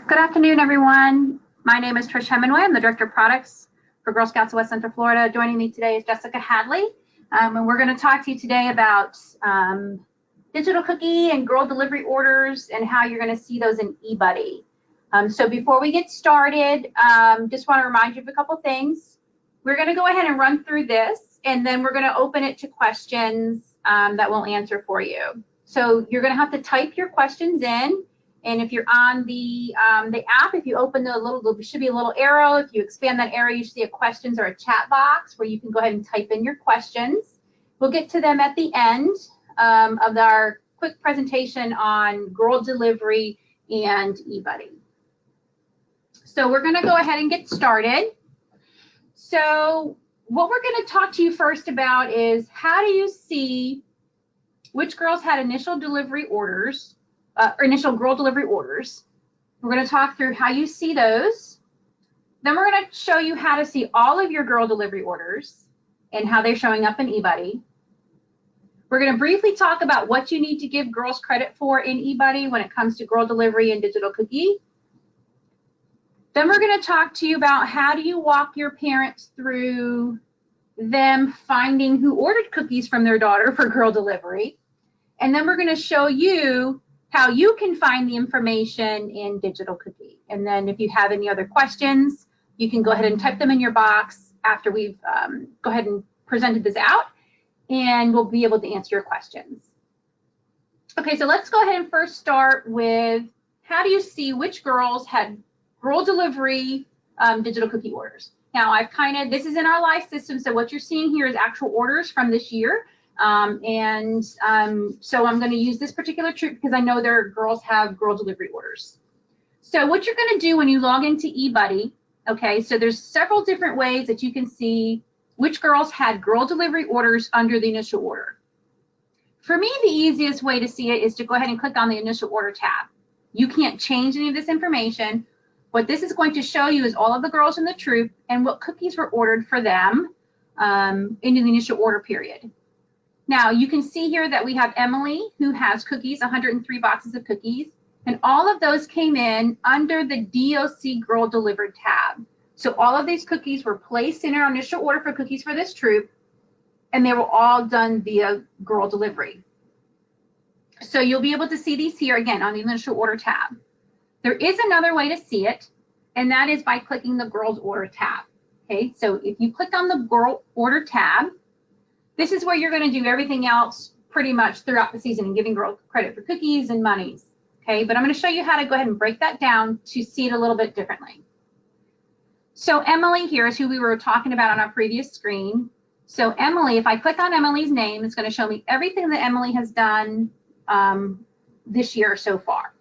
Good afternoon, everyone. My name is Trish Hemingway. I'm the Director of Products for Girl Scouts of West Central Florida. Joining me today is Jessica Hadley, and we're going to talk to you today about digital cookie and girl delivery orders and how you're going to see those in eBudde. So before we get started, just want to remind you of a couple things. We're going to go ahead and run through this, and then we're going to open it to questions that we'll answer for you. So you're going to have to type your questions in. And if you're on the app, if you open the little, there should be a little arrow. If you expand that arrow, you should see a questions or a chat box where you can go ahead and type in your questions. We'll get to them at the end of our quick presentation on girl delivery and eBudde. So we're going to go ahead and get started. So what we're going to talk to you first about is how do you see which girls had initial delivery orders, or initial girl delivery orders. We're going to talk through how you see those. Then we're going to show you how to see all of your girl delivery orders and how they're showing up in eBudde. We're going to briefly talk about what you need to give girls credit for in eBudde when it comes to girl delivery and digital cookie. Then we're going to talk to you about how do you walk your parents through them finding who ordered cookies from their daughter for girl delivery. And then we're going to show you how you can find the information in digital cookie. And then if you have any other questions, you can go ahead and type them in your box after we've go ahead and presented this out, and we'll be able to answer your questions. Okay, so let's go ahead and first start with how do you see which girls had girl delivery digital cookie orders. Now this is in our live system, so what you're seeing here is actual orders from this year. So I'm going to use this particular trick because I know their girls have girl delivery orders. So what you're going to do when you log into eBudde, okay, so there's several different ways that you can see which girls had girl delivery orders under the initial order. For me, the easiest way to see it is to go ahead and click on the initial order tab. You can't change any of this information. What this is going to show you is all of the girls in the troop and what cookies were ordered for them into the initial order period. Now, you can see here that we have Emily, who has cookies, 103 boxes of cookies, and all of those came in under the DOC Girl Delivered tab. So all of these cookies were placed in our initial order for cookies for this troop, and they were all done via Girl Delivery. So you'll be able to see these here again on the initial order tab. There is another way to see it, and that is by clicking the Girls Order tab. Okay, so if you click on the Girl Order tab, this is where you're going to do everything else pretty much throughout the season and giving girls credit for cookies and monies. Okay, but I'm going to show you how to go ahead and break that down to see it a little bit differently. So Emily here is who we were talking about on our previous screen. So Emily, if I click on Emily's name, it's going to show me everything that Emily has done this year so far.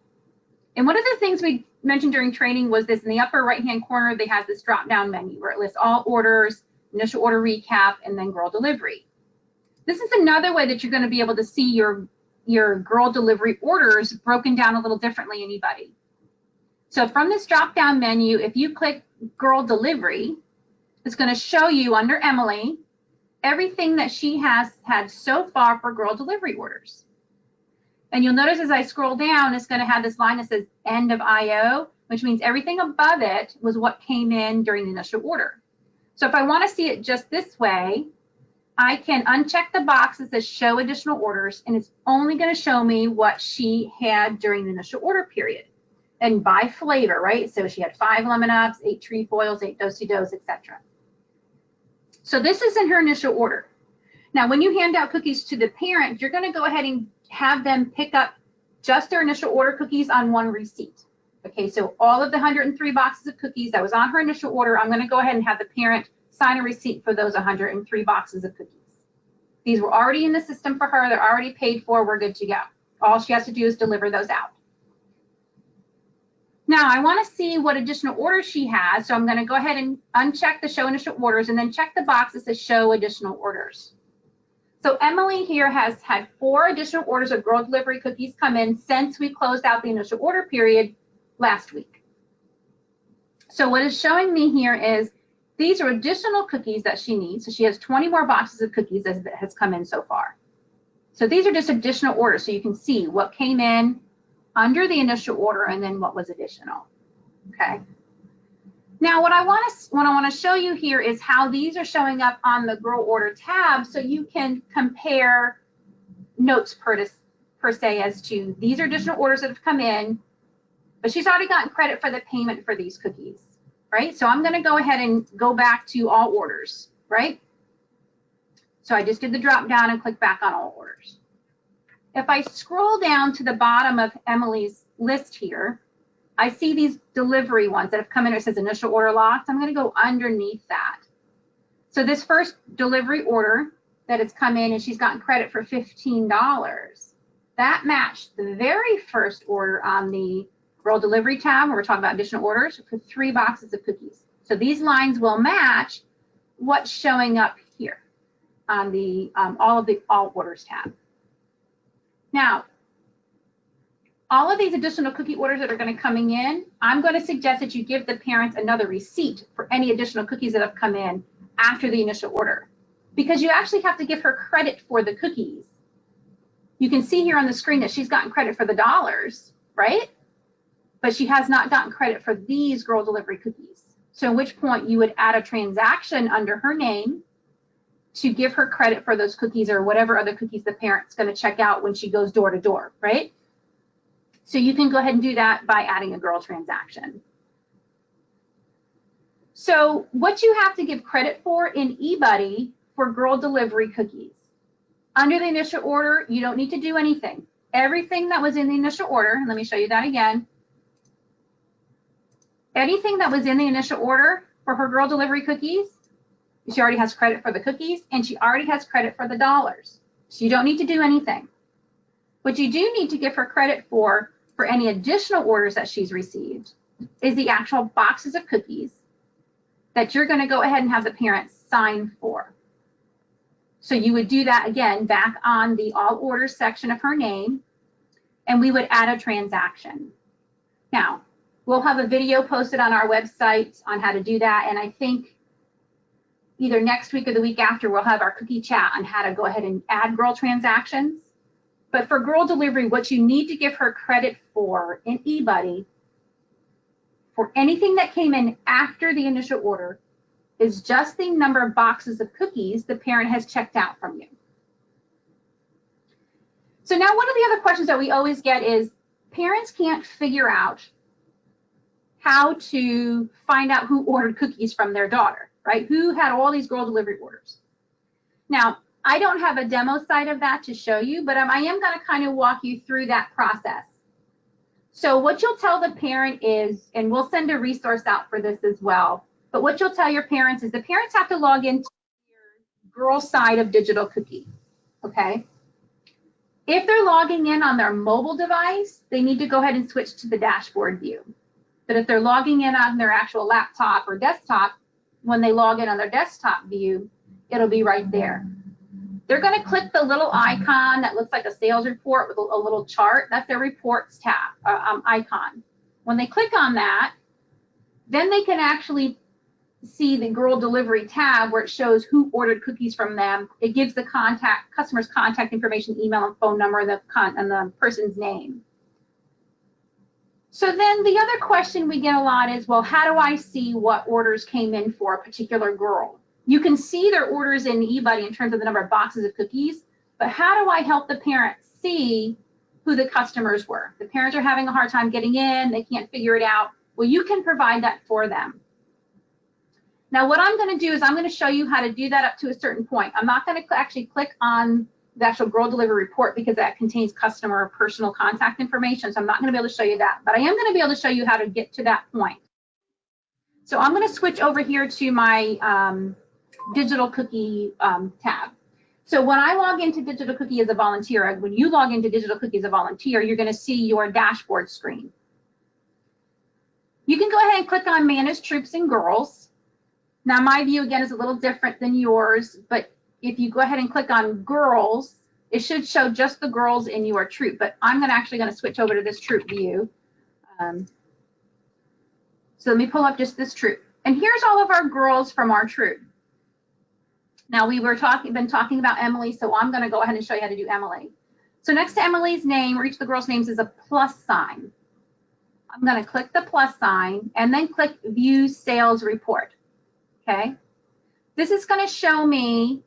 And one of the things we mentioned during training was this in the upper right-hand corner, they have this drop-down menu where it lists all orders, initial order recap, and then girl delivery. This is another way that you're going to be able to see your girl delivery orders broken down a little differently in eBudde. So from this drop-down menu, if you click girl delivery, it's going to show you under Emily everything that she has had so far for girl delivery orders. And you'll notice as I scroll down, it's going to have this line that says end of IO, which means everything above it was what came in during the initial order. So if I want to see it just this way, I can uncheck the box that says show additional orders, and it's only going to show me what she had during the initial order period. And by flavor, right? So she had 5 lemon ups, 8 trefoils, 8 do-si-dos, etc. So this is in her initial order. Now, when you hand out cookies to the parent, you're going to go ahead and have them pick up just their initial order cookies on one receipt. Okay, so all of the 103 boxes of cookies that was on her initial order, I'm going to go ahead and have the parent sign a receipt for those 103 boxes of cookies. These were already in the system for her. They're already paid for. We're good to go. All she has to do is deliver those out. Now, I want to see what additional orders she has, so I'm going to go ahead and uncheck the show initial orders and then check the box that says show additional orders. So Emily here has had 4 additional orders of girl delivery cookies come in since we closed out the initial order period last week. So what it's showing me here is these are additional cookies that she needs. So she has 20 more boxes of cookies that has come in so far. So these are just additional orders, so you can see what came in under the initial order and then what was additional. Okay. Now, what I want to show you here is how these are showing up on the girl order tab, so you can compare notes per se as to these are additional orders that have come in, but she's already gotten credit for the payment for these cookies, right? So I'm going to go ahead and go back to all orders, right? So I just did the drop down and click back on all orders. If I scroll down to the bottom of Emily's list here, I see these delivery ones that have come in. It says initial order locked. I'm going to go underneath that. So this first delivery order that has come in and she's gotten credit for $15, that matched the very first order on the girl delivery tab where we're talking about additional orders for 3 boxes of cookies. So these lines will match what's showing up here on the all orders tab. Now, all of these additional cookie orders that are going to coming in, I'm going to suggest that you give the parents another receipt for any additional cookies that have come in after the initial order, because you actually have to give her credit for the cookies. You can see here on the screen that she's gotten credit for the dollars, right? But she has not gotten credit for these girl delivery cookies. So at which point you would add a transaction under her name to give her credit for those cookies or whatever other cookies the parent's going to check out when she goes door to door, right? So you can go ahead and do that by adding a girl transaction. So what you have to give credit for in eBudde for girl delivery cookies. Under the initial order, you don't need to do anything. Everything that was in the initial order, let me show you that again. Anything that was in the initial order for her girl delivery cookies, she already has credit for the cookies and she already has credit for the dollars. So you don't need to do anything. What you do need to give her credit for any additional orders that she's received is the actual boxes of cookies that you're going to go ahead and have the parents sign for. So you would do that again back on the all orders section of her name, and we would add a transaction. Now, we'll have a video posted on our website on how to do that, and I think either next week or the week after we'll have our cookie chat on how to go ahead and add girl transactions. But for girl delivery, what you need to give her credit for in eBudde for anything that came in after the initial order is just the number of boxes of cookies the parent has checked out from you. So now one of the other questions that we always get is parents can't figure out how to find out who ordered cookies from their daughter, right? Who had all these girl delivery orders. Now, I don't have a demo site of that to show you, but I am going to kind of walk you through that process. So what you'll tell the parent is, and we'll send a resource out for this as well, but what you'll tell your parents is the parents have to log into your girl side of Digital Cookie, okay? If they're logging in on their mobile device, they need to go ahead and switch to the dashboard view. But if they're logging in on their actual laptop or desktop, when they log in on their desktop view, it'll be right there. They're going to click the little icon that looks like a sales report with a little chart. That's their reports tab icon. When they click on that, then they can actually see the girl delivery tab where it shows who ordered cookies from them. It gives the customer's contact information, email and phone number, and the person's name. So then the other question we get a lot is, well, how do I see what orders came in for a particular girl? You can see their orders in eBudde in terms of the number of boxes of cookies, but how do I help the parents see who the customers were? The parents are having a hard time getting in, they can't figure it out. Well, you can provide that for them. Now, what I'm going to do is I'm going to show you how to do that up to a certain point. I'm not going to actually click on the actual girl delivery report because that contains customer personal contact information, so I'm not going to be able to show you that, but I am going to be able to show you how to get to that point. So I'm going to switch over here to my Digital Cookie tab. So when I log into Digital Cookie as a volunteer, when you log into Digital Cookie as a volunteer, you're going to see your dashboard screen. You can go ahead and click on Manage Troops and Girls. Now my view again is a little different than yours, but if you go ahead and click on Girls, it should show just the girls in your troop, but I'm actually going to switch over to this troop view. So let me pull up just this troop. And here's all of our girls from our troop. Now we were been talking about Emily, so I'm going to go ahead and show you how to do Emily. So next to Emily's name, or each of the girls' names, is a plus sign. I'm going to click the plus sign and then click View Sales Report. Okay. This is going to show me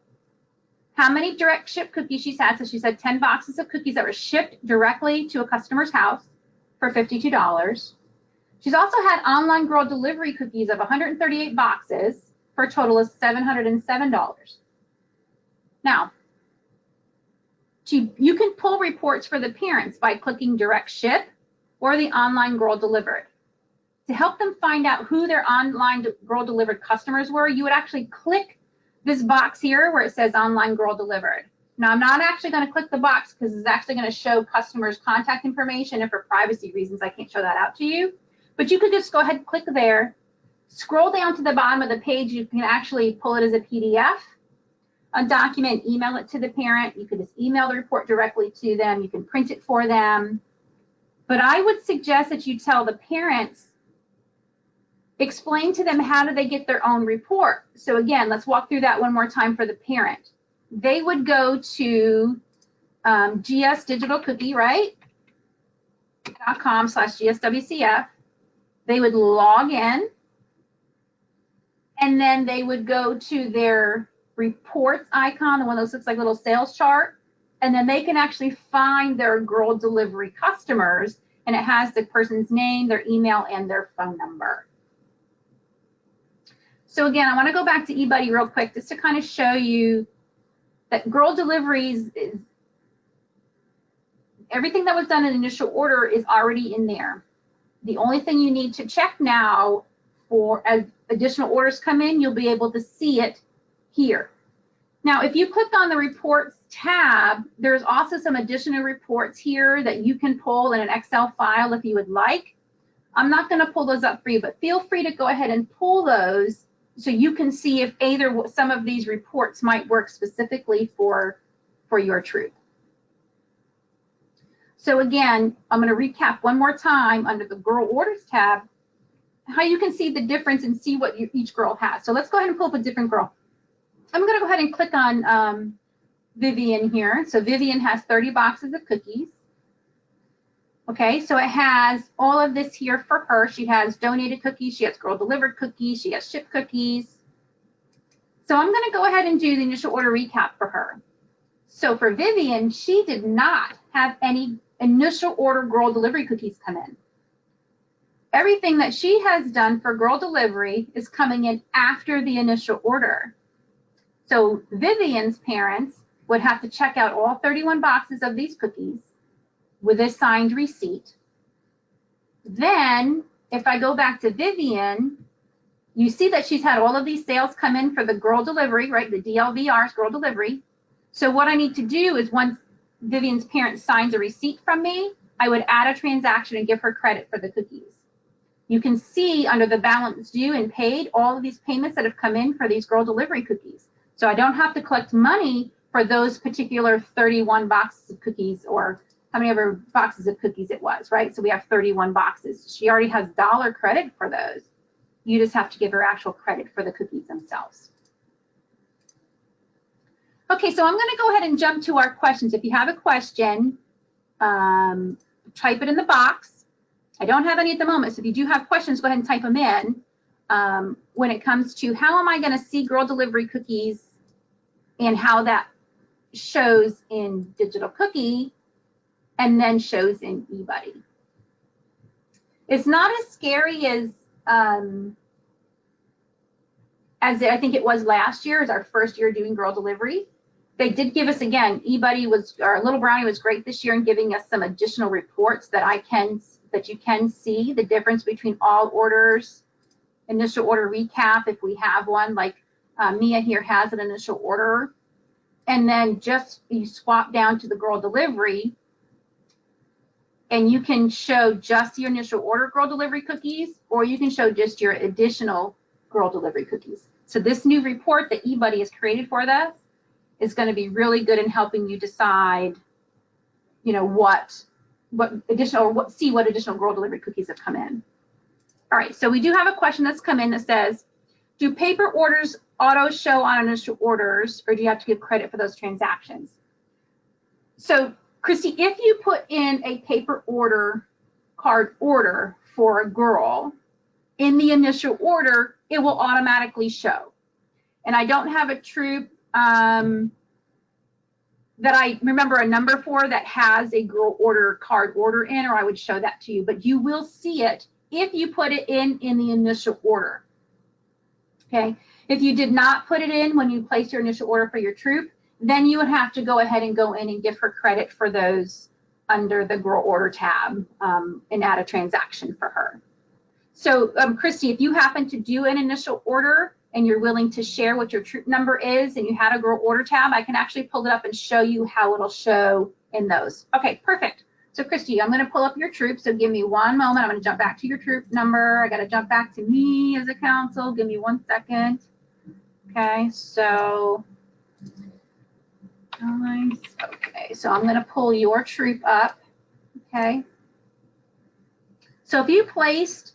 how many direct ship cookies she's had. So she said 10 boxes of cookies that were shipped directly to a customer's house for $52. She's also had online girl delivery cookies of 138 boxes for a total of $707. Now, you can pull reports for the parents by clicking direct ship or the online girl delivered. To help them find out who their online girl delivered customers were, you would actually click this box here where it says online girl delivered. Now, I'm not actually going to click the box because it's actually going to show customers' contact information, and for privacy reasons, I can't show that out to you. But you could just go ahead and click there, scroll down to the bottom of the page. You can actually pull it as a PDF, a document, email it to the parent. You could just email the report directly to them. You can print it for them. But I would suggest that you tell the parents, explain to them how do they get their own report. So again, let's walk through that one more time for the parent. They would go to GS Digital Cookie, right? .com/GSWCF. They would log in, and then they would go to their reports icon, the one that looks like a little sales chart, and then they can actually find their girl delivery customers, and it has the person's name, their email, and their phone number. So again, I want to go back to eBudde real quick just to kind of show you that girl deliveries is everything that was done in initial order is already in there. The only thing you need to check now, for as additional orders come in, you'll be able to see it here. Now, if you click on the reports tab, there's also some additional reports here that you can pull in an Excel file if you would like. I'm not going to pull those up for you, but feel free to go ahead and pull those so you can see if either some of these reports might work specifically for your troop. So again, I'm going to recap one more time under the Girl Orders tab, how you can see the difference and see what each girl has. So let's go ahead and pull up a different girl. I'm going to go ahead and click on Vivian here. So Vivian has 30 boxes of cookies. Okay, so it has all of this here for her. She has donated cookies, she has girl delivered cookies, she has shipped cookies. So I'm going to go ahead and do the initial order recap for her. So for Vivian, she did not have any initial order girl delivery cookies come in. Everything that she has done for girl delivery is coming in after the initial order. So Vivian's parents would have to check out all 31 boxes of these cookies with a signed receipt. Then, if I go back to Vivian, you see that she's had all of these sales come in for the girl delivery, right? The DLVR's girl delivery. So what I need to do is once Vivian's parent signs a receipt from me, I would add a transaction and give her credit for the cookies. You can see under the balance due and paid all of these payments that have come in for these girl delivery cookies. So I don't have to collect money for those particular 31 boxes of cookies, or how many ever boxes of cookies it was, right? So we have 31 boxes. She already has dollar credit for those. You just have to give her actual credit for the cookies themselves. Okay, so I'm going to go ahead and jump to our questions. If you have a question, type it in the box. I don't have any at the moment, so if you do have questions, go ahead and type them in. When it comes to how am I going to see girl delivery cookies and how that shows in Digital Cookie and then shows in eBudde. It's not as scary as I think it was last year, as our first year doing girl delivery. They did give us, again, eBudde was, our Little Brownie was great this year in giving us some additional reports that you can see the difference between all orders, initial order recap, if we have one, like Mia here has an initial order, and then just you swap down to the girl delivery, and you can show just your initial order girl delivery cookies, or you can show just your additional girl delivery cookies. So this new report that eBudde has created for us is going to be really good in helping you decide, you know, what additional girl delivery cookies have come in. All right, so we do have a question that's come in that says, do paper orders auto show on initial orders, or do you have to give credit for those transactions? So Christy, if you put in a paper order card order for a girl, in the initial order, it will automatically show. And I don't have a troop that I remember a number for that has a girl order card order in, or I would show that to you. But you will see it if you put it in the initial order. Okay. If you did not put it in when you place your initial order for your troop, then you would have to go ahead and go in and give her credit for those under the girl order tab and add a transaction for her. So Christy, if you happen to do an initial order and you're willing to share what your troop number is and you had a girl order tab, I can actually pull it up and show you how it'll show in those. Okay, perfect. So Christy, I'm going to pull up your troop. So give me one moment. I'm going to jump back to your troop number. I got to jump back to me as a council. Give me 1 second. Okay, so nice. Okay, so I'm going to pull your troop up. Okay. So if you placed,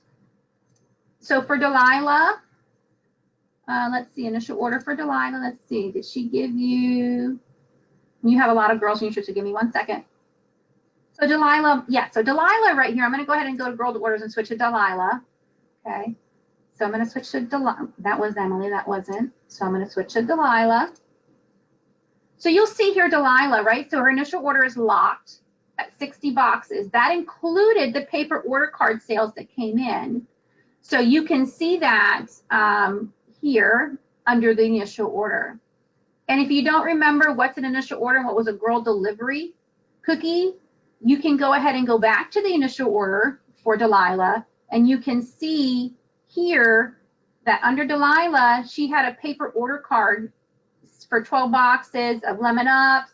so for Delilah, let's see, initial order for Delilah. Let's see, did she give you, you have a lot of girls in your troop, so give me 1 second. So Delilah, yeah, so Delilah right here, I'm going to go ahead and go to girl orders and switch to Delilah. Okay, so I'm going to switch to Delilah. That was Emily, that wasn't. So I'm going to switch to Delilah. So you'll see here Delilah, right? So her initial order is locked at 60 boxes. That included the paper order card sales that came in. So you can see that here under the initial order. And if you don't remember what's an initial order and what was a girl delivery cookie, you can go ahead and go back to the initial order for Delilah, and you can see here that under Delilah, she had a paper order card for 12 boxes of Lemon Ups,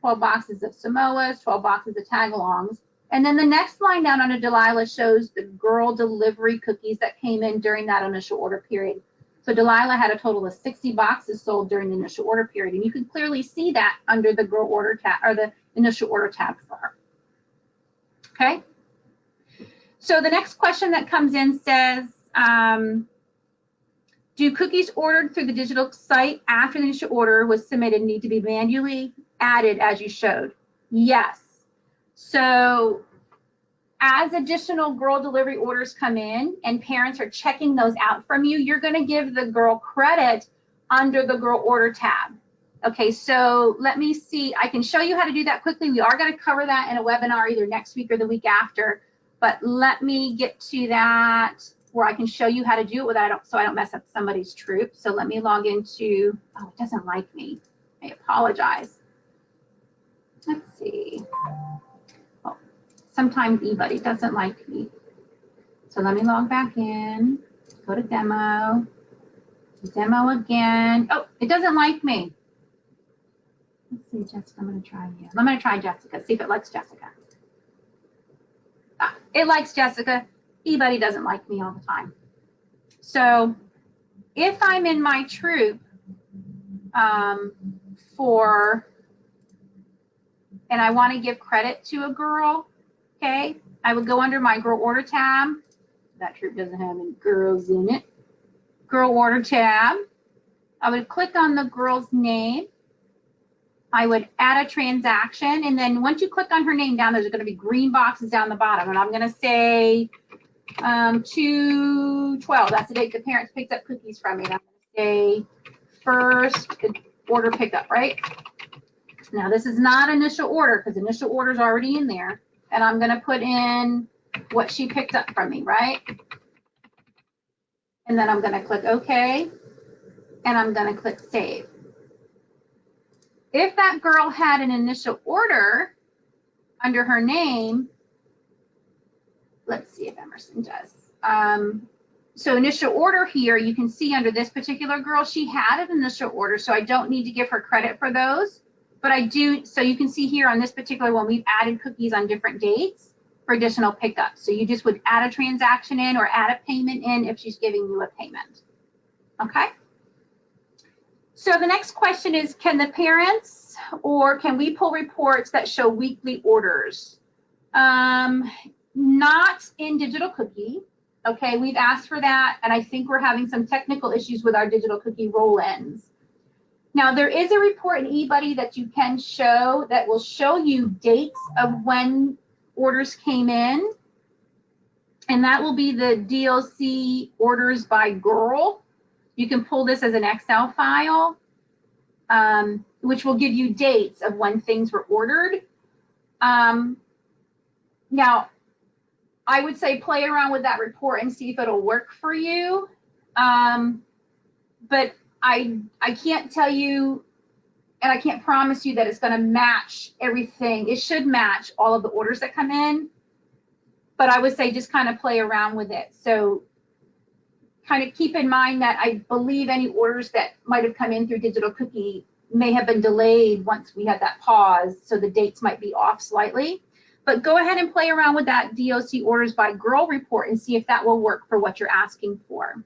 12 boxes of Samoas, 12 boxes of Tagalongs. And then the next line down under Delilah shows the girl delivery cookies that came in during that initial order period. So Delilah had a total of 60 boxes sold during the initial order period. And you can clearly see that under the girl order tab, or the initial order tab for her. Okay. So the next question that comes in says, do cookies ordered through the digital site after the initial order was submitted need to be manually added as you showed? Yes. So as additional girl delivery orders come in and parents are checking those out from you, you're going to give the girl credit under the girl order tab. Okay, so let me see. I can show you how to do that quickly. We are going to cover that in a webinar either next week or the week after, but let me get to that where I can show you how to do it without, so I don't mess up somebody's troop. So let me log into, oh, it doesn't like me. I apologize. Let's see. Oh, sometimes eBudde doesn't like me. So let me log back in, go to demo again. Oh, it doesn't like me. Let's see, Jessica, I'm going to try again. I'm going to try Jessica, see if it likes Jessica. Ah, it likes Jessica. eBudde doesn't like me all the time. So if I'm in my troop and I want to give credit to a girl, okay, I would go under my girl order tab. That troop doesn't have any girls in it. Girl order tab. I would click on the girl's name. I would add a transaction, and then once you click on her name down, there's going to be green boxes down the bottom, and I'm going to say 2/12. That's the date the parents picked up cookies from me. And I'm going to say first order pickup, right? Now this is not initial order because initial order is already in there, and I'm going to put in what she picked up from me, right? And then I'm going to click OK, and I'm going to click Save. If that girl had an initial order under her name, let's see if Emerson does. So initial order here, you can see under this particular girl, she had an initial order, so I don't need to give her credit for those. But I do, so you can see here on this particular one, we've added cookies on different dates for additional pickups. So you just would add a transaction in or add a payment in if she's giving you a payment. Okay? So the next question is, can the parents or can we pull reports that show weekly orders? Not in digital cookie. Okay, we've asked for that, and I think we're having some technical issues with our digital cookie roll-ins. Now, there is a report in eBudde that you can show that will show you dates of when orders came in. and that will be the DLC orders by girl. You can pull this as an Excel file, which will give you dates of when things were ordered. Now, I would say play around with that report and see if it'll work for you. But I can't tell you, and I can't promise you that it's going to match everything. It should match all of the orders that come in, but I would say just kind of play around with it. So kind of keep in mind that I believe any orders that might have come in through Digital Cookie may have been delayed once we had that pause, so the dates might be off slightly. But go ahead and play around with that DOC orders by girl report and see if that will work for what you're asking for.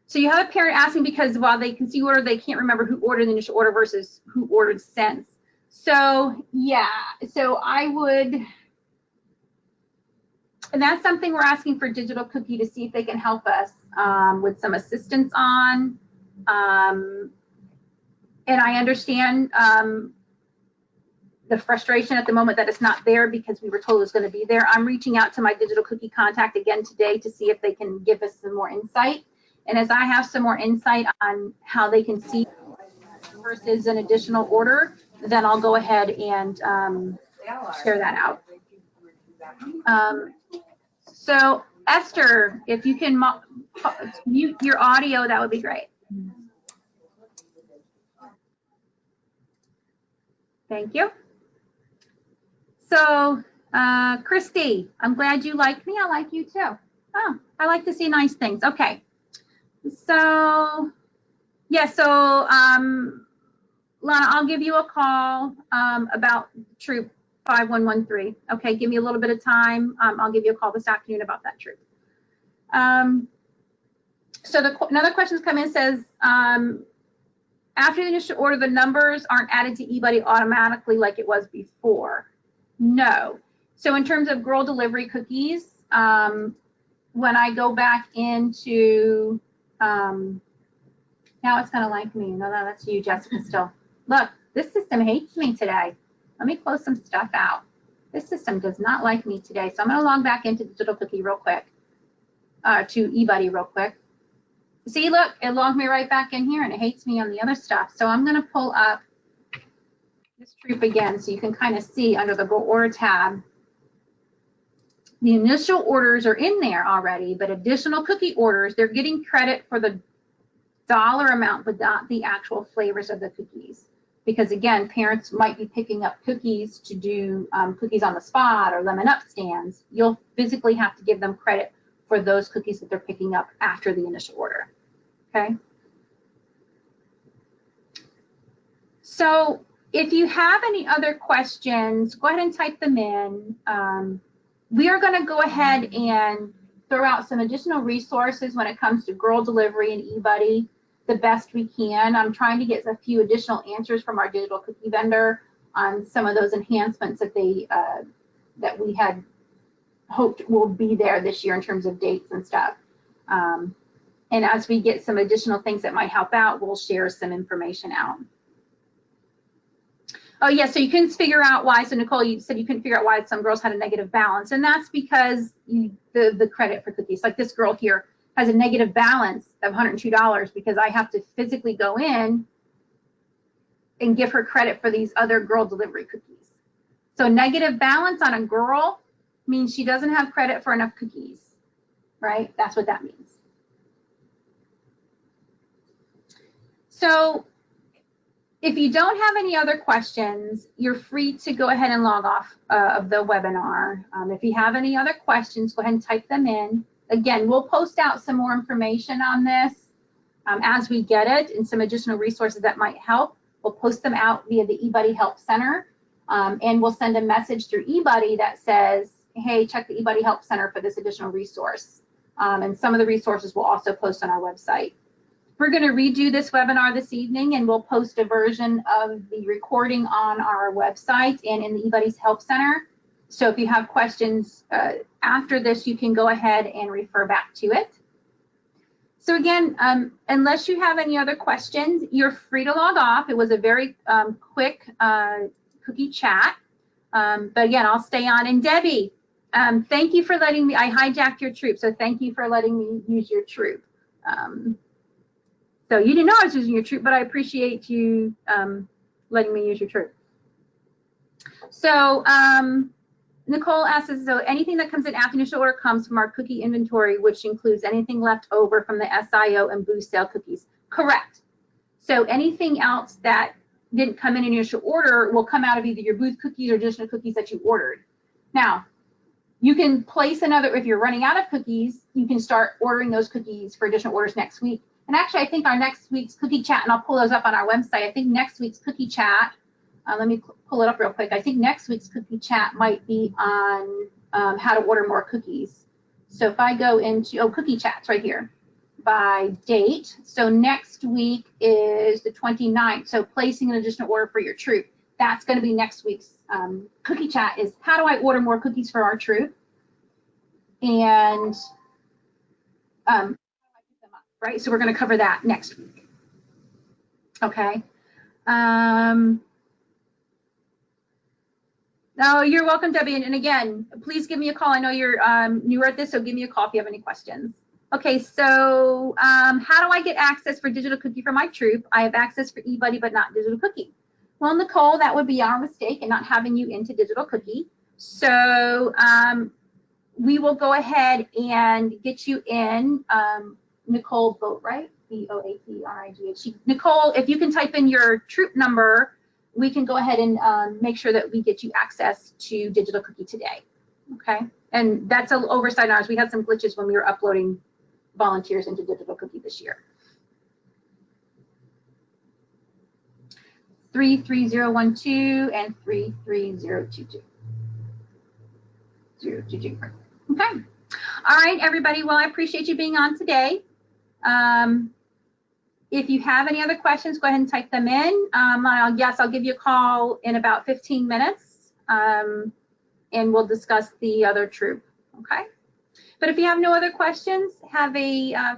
So you have a parent asking because while they can see order, they can't remember who ordered the initial order versus who ordered since. So yeah, so I would, and that's something we're asking for Digital Cookie to see if they can help us with some assistance on. And I understand the frustration at the moment that it's not there because we were told it was going to be there. I'm reaching out to my Digital Cookie contact again today to see if they can give us some more insight. And as I have some more insight on how they can see versus an additional order, then I'll go ahead and share that out. So Esther, if you can mute your audio, that would be great. Thank you. So Christy, I'm glad you like me. I like you too. Oh, I like to see nice things. Okay. So yeah, so Lana, I'll give you a call about troop 5113. Okay, give me a little bit of time. I'll give you a call this afternoon about that troop. So another question's come in, says, after the initial order, the numbers aren't added to eBudde automatically like it was before. No. So in terms of girl delivery cookies, when I go back into, now it's gonna like me. No, that's you, Jessica, still. Look, this system hates me today. Let me close some stuff out. This system does not like me today. So I'm gonna log back into Digital Cookie real quick, to eBudde real quick. See, look, it logged me right back in here and it hates me on the other stuff. So I'm gonna pull up this troop again so you can kind of see under the Go Order tab. The initial orders are in there already, but additional cookie orders, they're getting credit for the dollar amount, but not the actual flavors of the cookies. Because again, parents might be picking up cookies to do cookies on the spot or lemon up stands. You'll physically have to give them credit for those cookies that they're picking up after the initial order, okay? So if you have any other questions, go ahead and type them in. We are gonna go ahead and throw out some additional resources when it comes to girl delivery and eBudde the best we can. I'm trying to get a few additional answers from our Digital Cookie vendor on some of those enhancements that they that we had hoped will be there this year in terms of dates and stuff. And as we get some additional things that might help out, we'll share some information out. Oh yeah, so you couldn't figure out why, so Nicole, you said you couldn't figure out why some girls had a negative balance, and that's because the credit for cookies, like this girl here has a negative balance of $102 because I have to physically go in and give her credit for these other girl delivery cookies. So negative balance on a girl means she doesn't have credit for enough cookies, right? That's what that means. So if you don't have any other questions, you're free to go ahead and log off of the webinar. If you have any other questions, go ahead and type them in. Again, we'll post out some more information on this as we get it and some additional resources that might help. We'll post them out via the eBudde Help Center, and we'll send a message through eBudde that says, hey, check the eBudde Help Center for this additional resource. And some of the resources we'll also post on our website. We're going to redo this webinar this evening, and we'll post a version of the recording on our website and in the eBudde's Help Center. So if you have questions after this, you can go ahead and refer back to it. So again, unless you have any other questions, you're free to log off. It was a very quick cookie chat. But again, I'll stay on. And Debbie, thank you for letting me, I hijacked your troop, so thank you for letting me use your troop. So you didn't know I was using your troop, but I appreciate you letting me use your troop. So Nicole asks, so anything that comes in after initial order comes from our cookie inventory, which includes anything left over from the SIO and boost sale cookies. Correct. So anything else that didn't come in initial order will come out of either your booth cookies or additional cookies that you ordered. Now, you can place another, if you're running out of cookies, you can start ordering those cookies for additional orders next week. And actually, I think our next week's cookie chat, and I'll pull those up on our website, I think next week's cookie chat, let me pull it up real quick. I think next week's cookie chat might be on how to order more cookies. So if I go into, cookie chats right here by date. So next week is the 29th. So placing an additional order for your troop. That's going to be next week's cookie chat is how do I order more cookies for our troop? And how do I pick them up, right? So we're going to cover that next week. Okay. Oh, you're welcome, Debbie. And again, please give me a call. I know you're newer at this, so give me a call if you have any questions. Okay, so how do I get access for digital cookie for my troop? I have access for eBudde, but not digital cookie. Well, Nicole, that would be our mistake in not having you into digital cookie. So we will go ahead and get you in. Nicole Boatright, B-O-A-T-R-I-G-H. Nicole, if you can type in your troop number, we can go ahead and make sure that we get you access to digital cookie today. Okay, and that's an oversight on ours. We had some glitches when we were uploading volunteers into digital cookie this year. 33012 and 33022. 022. Okay. All right, everybody. Well, I appreciate you being on today. If you have any other questions, go ahead and type them in. I'll give you a call in about 15 minutes, and we'll discuss the other troop. Okay. But if you have no other questions,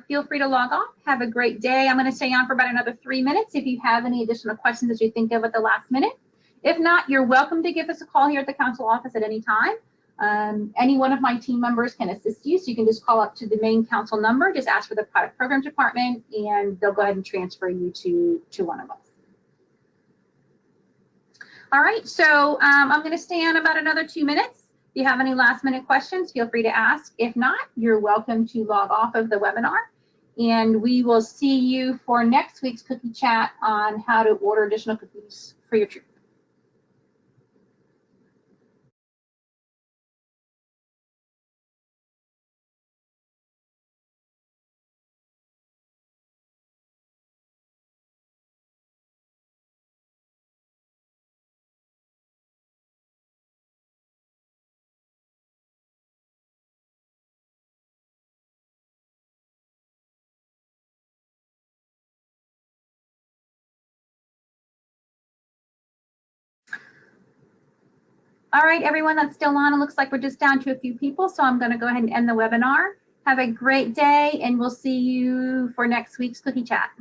feel free to log off. Have a great day. I'm going to stay on for about another 3 minutes if you have any additional questions that you think of at the last minute. If not, you're welcome to give us a call here at the council office at any time. Any one of my team members can assist you, so you can just call up to the main council number, just ask for the product programs department, and they'll go ahead and transfer you to one of us. All right, so I'm going to stay on about another 2 minutes. If you have any last minute questions, feel free to ask. If not, you're welcome to log off of the webinar, and we will see you for next week's cookie chat on how to order additional cookies for your troop. All right, everyone that's still on, it looks like we're just down to a few people, so I'm going to go ahead and end the webinar. Have a great day, and we'll see you for next week's cookie chat.